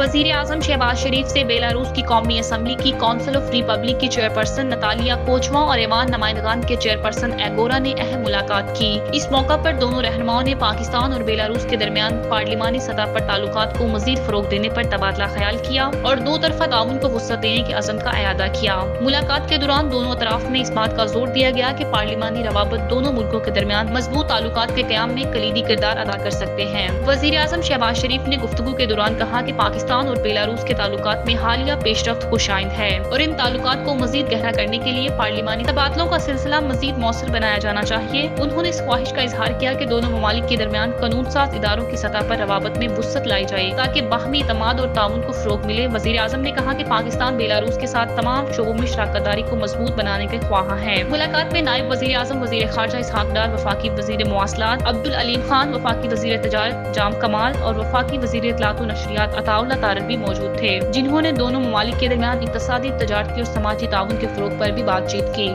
वजीर आजम शहबाज शरीफ से बेलारूस की कौमी असम्बली की काउंसिल ऑफ रिपब्लिक की चेयरपर्सन नतालिया कोचवा और ऐवान नुमाइंदगान के चेयरपर्सन एगोरा ने अहम मुलाकात की। इस मौका पर दोनों रहनुमाओं ने पाकिस्तान और बेलारूस के दरमियान पार्लिमानी सतह पर ताल्लुकात को मजीद फरोग देने पर तबादला ख्याल किया और दो तरफा ताउन को वुसअत देने के अज़म का अयादा किया। मुलाकात के दौरान दोनों अतराफ में इस बात का जोर दिया गया कि पार्लिमानी रवाबत दोनों मुल्कों के दरमियान मजबूत ताल्लुकात के क़याम में कलीदी किरदार अदा कर सकते हैं। वजीर आजम शहबाज शरीफ ने गुफ्तगू के दौरान कहा कि पाकिस्तान और बेलारूस के ताल्लुकात में हालिया पेशरफ्त खुशाइंद है और इन ताल्लुकात को मजीद गहरा करने के लिए पार्लिमानी तबादलों का सिलसिला मजीद मौसर बनाया जाना चाहिए। उन्होंने इस ख्वाहिश का इजहार किया कि दोनों ममालिक के दरमियान कानून साज इदारों की सतह पर रवाबत में वुसअत लाई जाए ताकि बाहमी इतमाद और ताउन को फरोग मिले। वजीर आजम ने कहा कि पाकिस्तान बेलारूस के साथ तमाम शोबों में शराकतदारी को मजबूत बनाने के ख्वाहा है। मुलाकात में नायब वजीर आजम वजीर खारजा इसहाक डार, वफाकी वजीर मवासलात अब्दुल अलीम खान, वफाकी वजीर तजारत जाम कमाल और वफाकी वजीर इत्तलात व नशरियात अताउल्लाह तारक भी मौजूद थे, जिन्होंने दोनों ममालिक के दरमियान इक्तिसादी, तजारती और समाजी ताउन के फरोग पर भी बातचीत की।